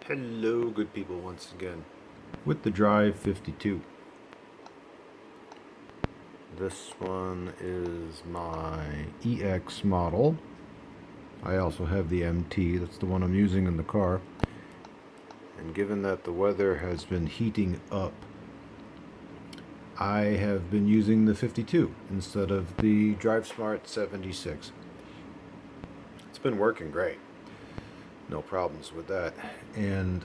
Hello, good people, once again with the Drive 52. This one is my EX model. I also have the MT, that's the one I'm using in the car. And given that the weather has been heating up, I have been using the 52 instead of the DriveSmart 76. It's been working great. No problems with that. And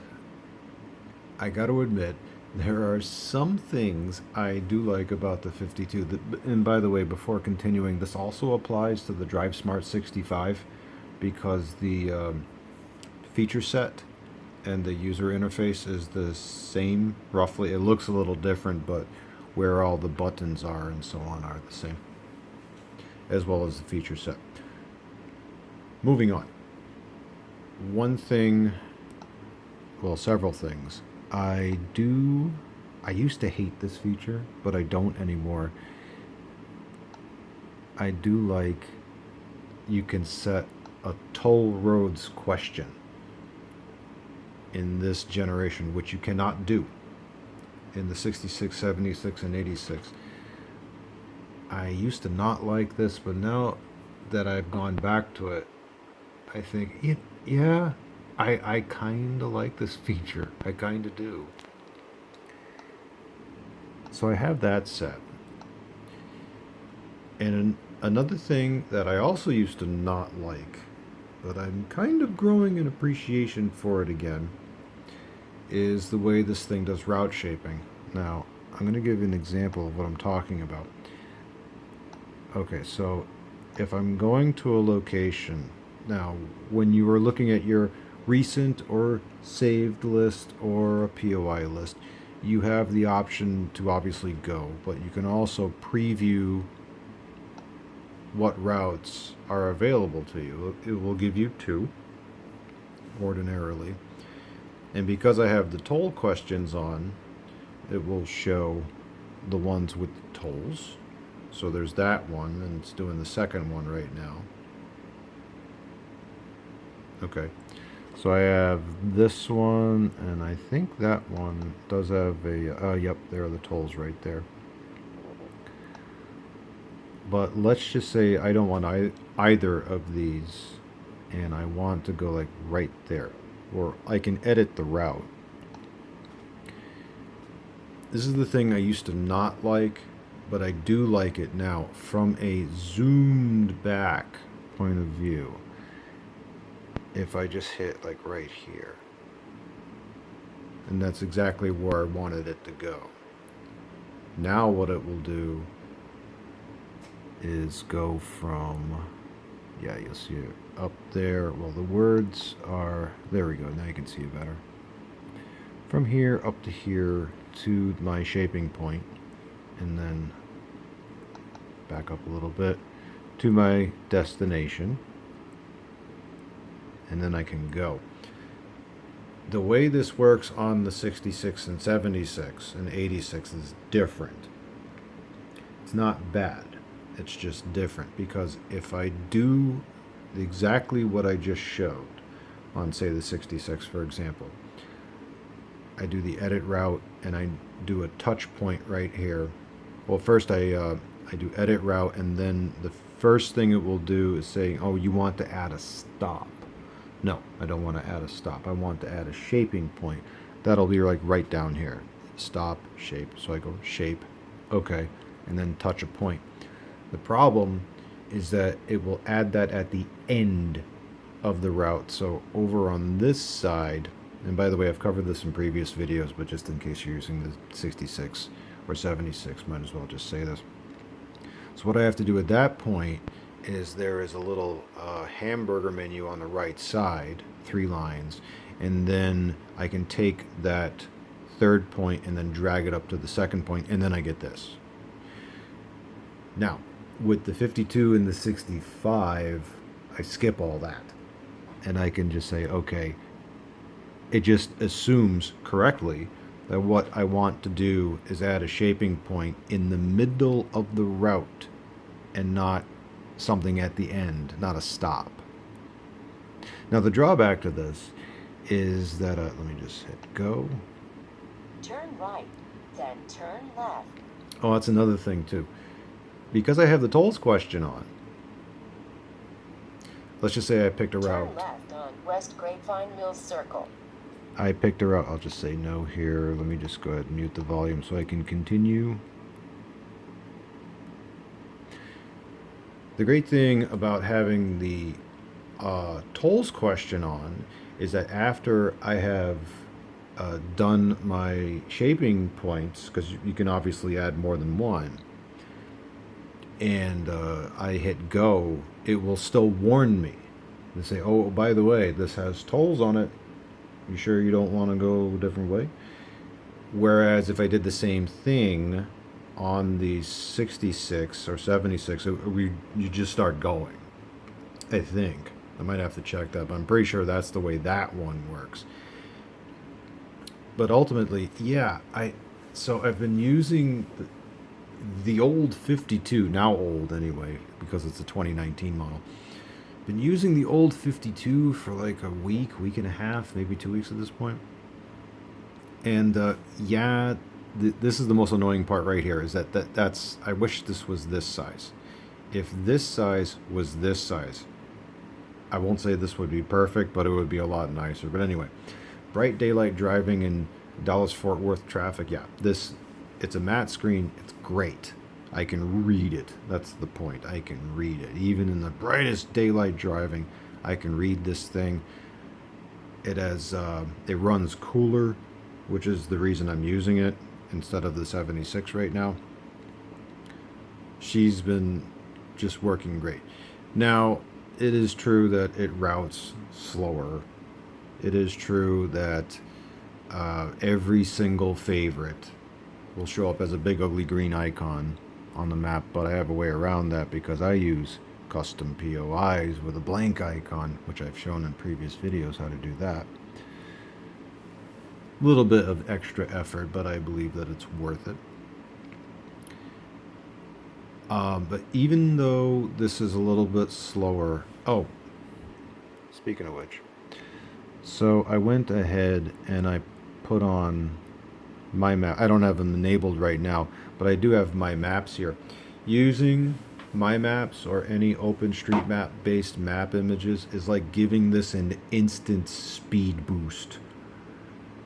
I got to admit, there are some things I do like about the 52. And by the way, before continuing, this also applies to the DriveSmart 65 because the feature set and the user interface is the same, roughly. It looks a little different, but where all the buttons are and so on are the same, as well as the feature set. Moving on. One thing, well, several things. I used to hate this feature, but I don't anymore. I do like you can set a toll roads question in this generation, which you cannot do in the 66, 76, and 86. I used to not like this, but now that I've gone back to it, I think, yeah, I kind of like this feature. I kind of do. So I have that set. And another thing that I also used to not like, but I'm kind of growing an appreciation for it again, is the way this thing does route shaping. Now, I'm going to give you an example of what I'm talking about. Okay, so if I'm going to a location, now when you are looking at your recent or saved list or a POI list, you have the option to obviously go, but you can also preview what routes are available to you. It will give you two ordinarily. And because I have the toll questions on, it will show the ones with the tolls. So there's that one, and it's doing the second one right now. Okay. So I have this one, and I think that one does have a, yep, there are the tolls right there. But let's just say I don't want either of these, and I want to go like right there, or I can edit the route. This is the thing I used to not like, but I do like it now from a zoomed back point of view. If I just hit like right here, and that's exactly where I wanted it to go. Now what it will do is go from, yeah, you'll see it up there. Well, the words are, there we go, now you can see it better. From here up to here to my shaping point, and then back up a little bit to my destination, and then I can go. The way this works on the 66 and 76 and 86 is different. It's not bad. It's just different, because if I do exactly what I just showed on, say, the 66, for example, I do the edit route and I do a touch point right here. Well, first I do edit route, and then the first thing it will do is say, oh, you want to add a stop. No, I don't want to add a stop. I want to add a shaping point. That'll be like right down here. Stop, shape. So I go shape, okay, and then touch a point. The problem is that it will add that at the end of the route. So over on this side, and by the way, I've covered this in previous videos, but just in case you're using the 66 or 76, might as well just say this. So what I have to do at that point is there is a little hamburger menu on the right side, 3 lines, and then I can take that third point and then drag it up to the second point, and then I get this. Now, with the 52 and the 65, I skip all that, and I can just say, okay, it just assumes correctly that what I want to do is add a shaping point in the middle of the route and not something at the end, not a stop. Now, the drawback to this is that, let me just hit go. Turn right, then turn left. Oh, that's another thing too. Because I have the tolls question on, let's just say I picked a route. Turn left on West Grapevine Mills Circle. I picked a route. I'll just say no here. Let me just go ahead and mute the volume so I can continue. The great thing about having the tolls question on is that after I have done my shaping points, because you can obviously add more than one, and I hit go, it will still warn me and say, oh, by the way, this has tolls on it. You sure you don't want to go a different way? Whereas if I did the same thing on the 66 or 76, you just start going. I think. I might have to check that, but I'm pretty sure that's the way that one works. But ultimately, yeah, so I've been using the old 52, now old anyway, because it's a 2019 model. Been using the old 52 for like a week and a half, maybe 2 weeks at this point. And yeah, this is the most annoying part right here, is that's I wish this was this size. If this size was this size, I won't say this would be perfect, but it would be a lot nicer. But anyway, bright daylight driving in Dallas-Fort Worth traffic, yeah, it's a matte screen. It's great. I can read it. That's the point. I can read it. Even in the brightest daylight driving, I can read this thing. It runs cooler, which is the reason I'm using it instead of the 76 right now. She's been just working great. Now, it is true that it routes slower. It is true that every single favorite will show up as a big ugly green icon on the map, but I have a way around that because I use custom POIs with a blank icon, which I've shown in previous videos how to do that. A little bit of extra effort, but I believe that it's worth it. But even though this is a little bit slower, oh, speaking of which, so I went ahead and I put on my map. I don't have them enabled right now, but I do have my maps here. Using my maps or any OpenStreetMap based map images is like giving this an instant speed boost.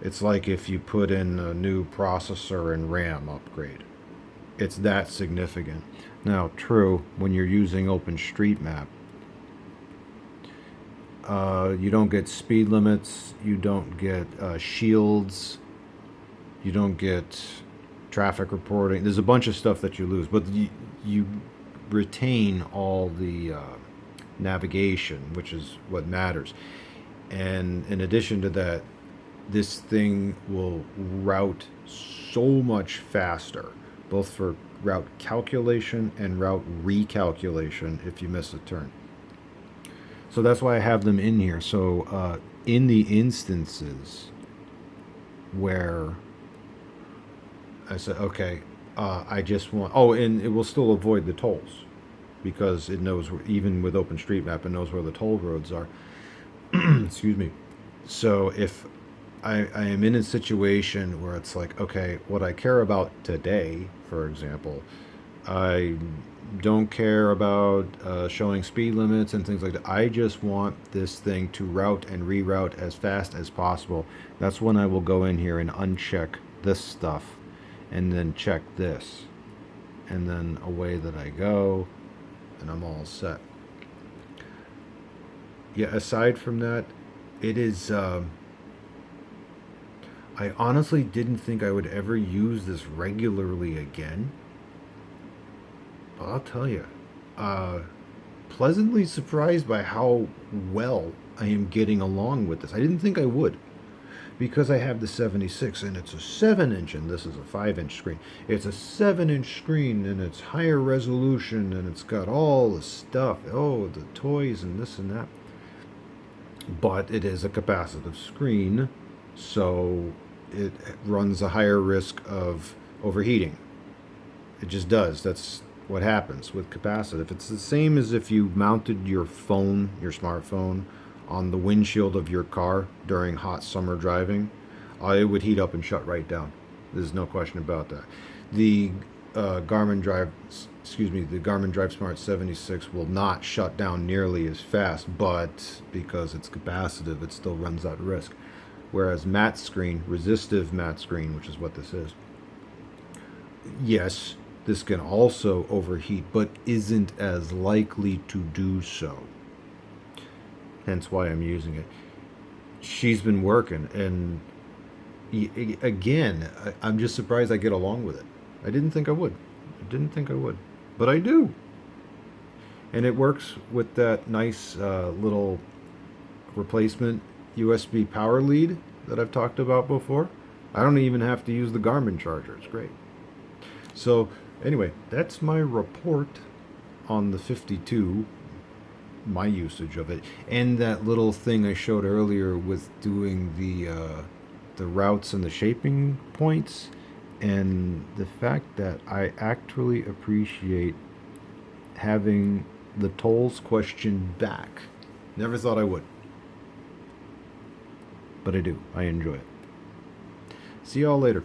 It's like if you put in a new processor and RAM upgrade. It's that significant. Now, true, when you're using OpenStreetMap, you don't get speed limits, you don't get shields, you don't get traffic reporting. There's a bunch of stuff that you lose, but you retain all the navigation, which is what matters. And in addition to that, this thing will route so much faster, both for route calculation and route recalculation if you miss a turn. So that's why I have them in here. So in the instances where I said, okay, I just want, and it will still avoid the tolls because it knows, even with OpenStreetMap, it knows where the toll roads are. Excuse me. So if I am in a situation where it's like, okay, what I care about today, for example, I don't care about showing speed limits and things like that. I just want this thing to route and reroute as fast as possible. That's when I will go in here and uncheck this stuff and then check this. And then away that I go, and I'm all set. Yeah, aside from that, it is... I honestly didn't think I would ever use this regularly again. But I'll tell you, pleasantly surprised by how well I am getting along with this. I didn't think I would, because I have the 76 and it's a 7-inch and this is a 5-inch screen. It's a 7-inch screen and it's higher resolution and it's got all the stuff, the toys and this and that. But it is a capacitive screen, so it runs a higher risk of overheating. It just does. That's what happens with capacitive. It's the same as if you mounted your phone, your smartphone, on the windshield of your car during hot summer driving, it would heat up and shut right down. There's no question about that. The Garmin DriveSmart 76 will not shut down nearly as fast, but because it's capacitive, it still runs that risk. Whereas matte screen, resistive matte screen, which is what this is, yes, this can also overheat, but isn't as likely to do so. Hence why I'm using it. She's been working, and again, I'm just surprised I get along with it. I didn't think I would. But I do. And it works with that nice little replacement USB power lead that I've talked about before. I don't even have to use the Garmin charger. It's great. So anyway, that's my report on the 52, my usage of it, and that little thing I showed earlier with doing the routes and the shaping points, and the fact that I actually appreciate having the tolls question back. Never thought I would, but I do. I enjoy it. See y'all later.